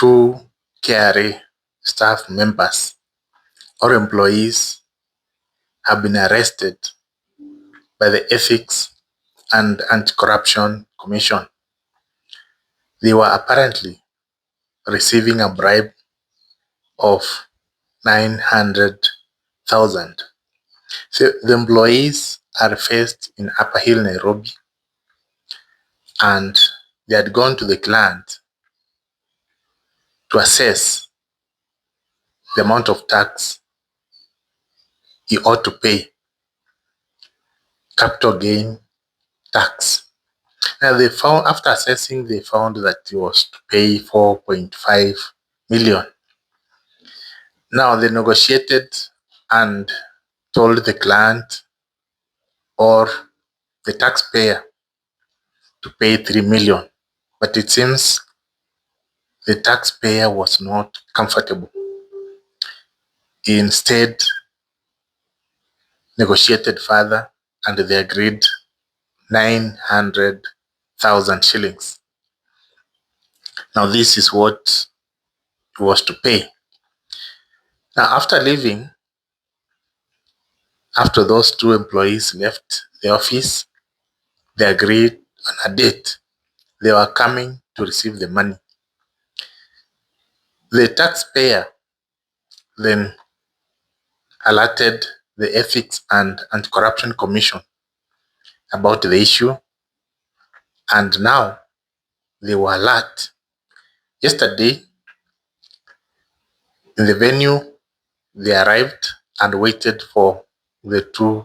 two KRA staff members or employees have been arrested by the Ethics and Anti-Corruption Commission. They were apparently receiving a bribe of 900,000. So the employees are based in Upper Hill, Nairobi, and they had gone to the client to assess the amount of tax he ought to pay, capital gain tax. Now they found, after assessing, they found that he was to pay 4.5 million. Now they negotiated and told the client or the taxpayer to pay 3 million. But it seems the taxpayer was not comfortable. He instead negotiated further and they agreed 900,000 shillings. Now this is what he was to pay. Now after leaving, after those two employees left the office, they agreed on a date. They were coming to receive the money. The taxpayer then alerted the Ethics and Anti-Corruption Commission about the issue, and now they were alert. Yesterday, in the venue, they arrived and waited for the two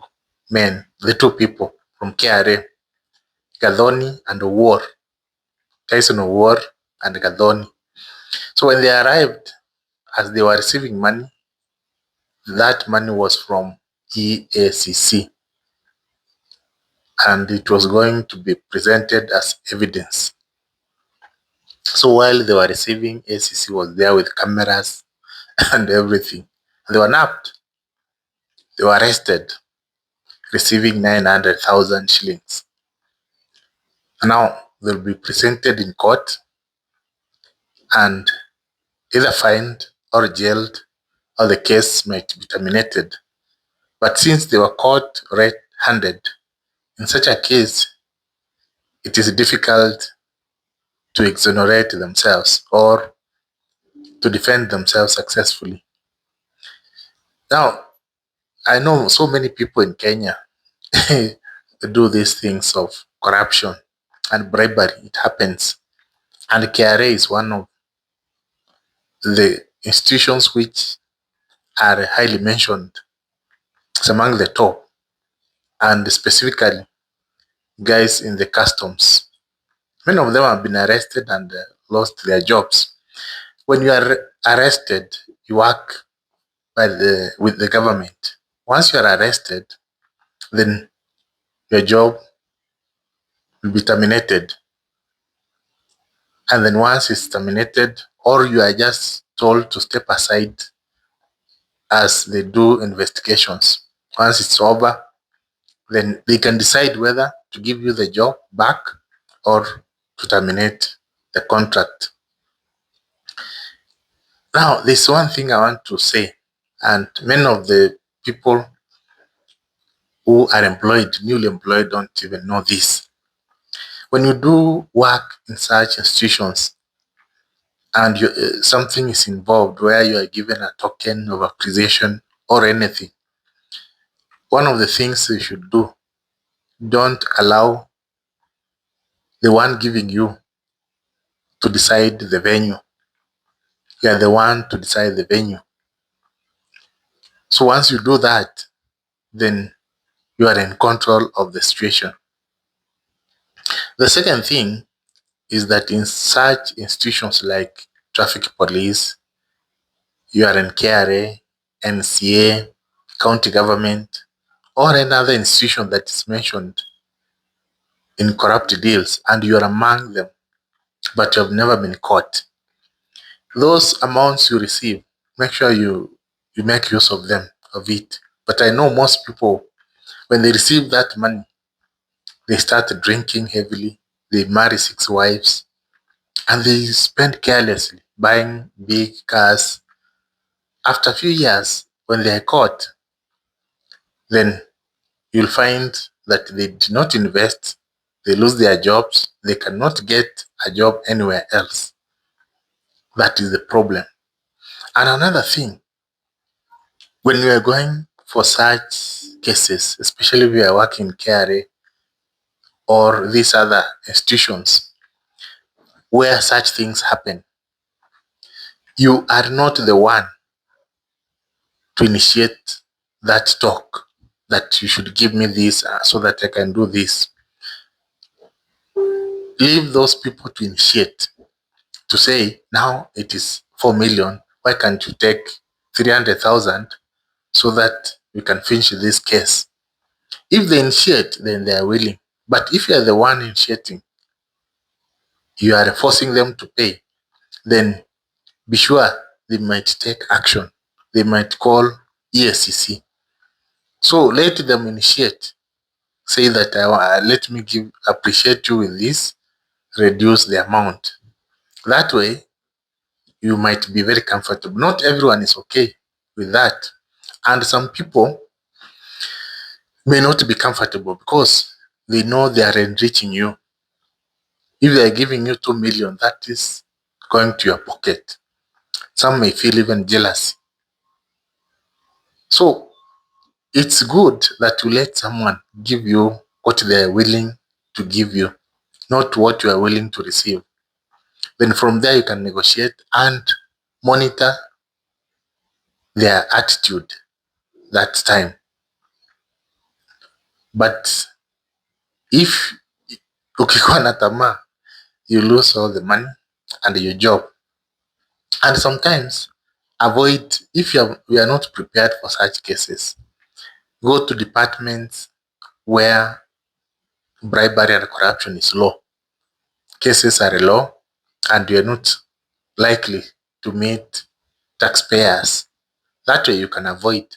people from KRA, Gathoni and Owuor, Tyson Owuor and Gathoni. So when they arrived, as they were receiving money, that money was from EACC, and it was going to be presented as evidence. So while they were receiving, ACC was there with cameras and everything. They were nabbed. They were arrested, receiving 900,000 shillings. Now they'll be presented in court and either fined or jailed, or the case might be terminated. But since they were caught red-handed, in such a case, it is difficult to exonerate themselves or to defend themselves successfully. Now, I know so many people in Kenya do these things of corruption and bribery. It happens. And KRA is one of the institutions which are highly mentioned. It's among the top. And specifically, guys in the customs. Many of them have been arrested and lost their jobs. When you are arrested, you work with the government. Once you are arrested, then your job will be terminated. And then once it's terminated, or you are just told to step aside as they do investigations. Once it's over, then they can decide whether to give you the job back or to terminate the contract. Now, there's one thing I want to say, and many of the people who are employed, newly employed, don't even know this. When you do work in such institutions and something is involved where you are given a token of appreciation or anything, one of the things you should do, don't allow the one giving you to decide the venue. You are the one to decide the venue. So once you do that, then you are in control of the situation. The second thing is that in such institutions like traffic police, you are in KRA, NCA, county government, or another institution that is mentioned in corrupt deals, and you are among them, but you have never been caught. Those amounts you receive, make sure you make use of it. But I know most people, when they receive that money, they start drinking heavily, they marry 6 wives, and they spend carelessly. buying big cars. After a few years, when they are caught, then you'll find that they did not invest, they lose their jobs, they cannot get a job anywhere else. That is the problem. And another thing, when we are going for such cases, especially if we are working in KRA or these other institutions where such things happen, you are not the one to initiate that talk that you should give me this so that I can do this. Leave those people to initiate, to say, now it is 4 million. Why can't you take 300,000 so that we can finish this case? If they initiate, then they are willing. But if you are the one initiating, you are forcing them to pay, then be sure they might take action. They might call ESCC. So let them initiate. Say that let me appreciate you with this, reduce the amount. That way, you might be very comfortable. Not everyone is okay with that. And some people may not be comfortable because they know they are enriching you. If they are giving you 2 million, that is going to your pocket. Some may feel even jealous. So it's good that you let someone give you what they are willing to give you, not what you are willing to receive. Then from there you can negotiate and monitor their attitude that time. But if ukikuwa na tamaa, you lose all the money and your job. And sometimes avoid, if you are not prepared for such cases, go to departments where bribery and corruption is low. Cases are low and you are not likely to meet taxpayers. That way you can avoid.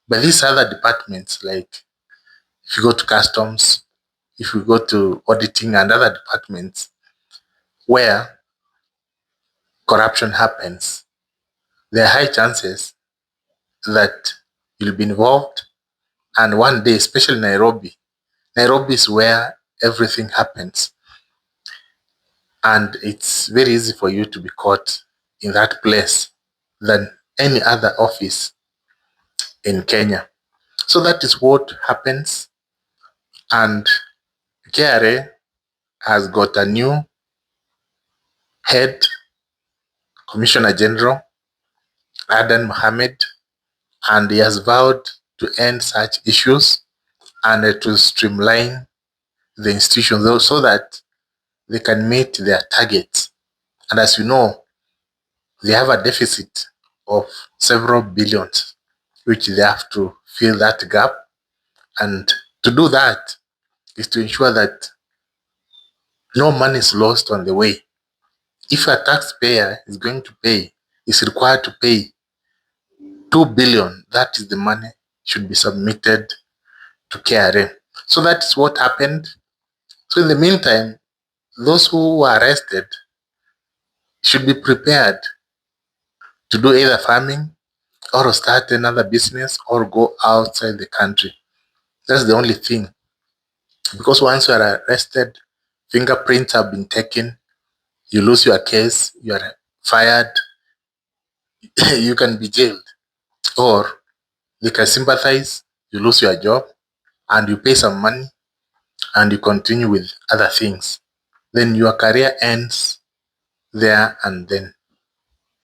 But these other departments, like if you go to customs, if you go to auditing and other departments where corruption happens, there are high chances that you'll be involved. And one day, especially Nairobi is where everything happens. And it's very easy for you to be caught in that place than any other office in Kenya. So that is what happens. And KRA has got a new head, Commissioner General, Adan Mohammed, and he has vowed to end such issues and to streamline the institutions so that they can meet their targets. And as you know, they have a deficit of several billions, which they have to fill that gap. And to do that is to ensure that no money is lost on the way. If a taxpayer is going to pay, is required to pay 2 billion, that is the money should be submitted to KRA. So that's what happened. So in the meantime, those who were arrested should be prepared to do either farming or start another business or go outside the country. That's the only thing. Because once you are arrested, fingerprints have been taken, you lose your case, you are fired, you can be jailed. Or they can sympathize, you lose your job, and you pay some money, and you continue with other things. Then your career ends there and then.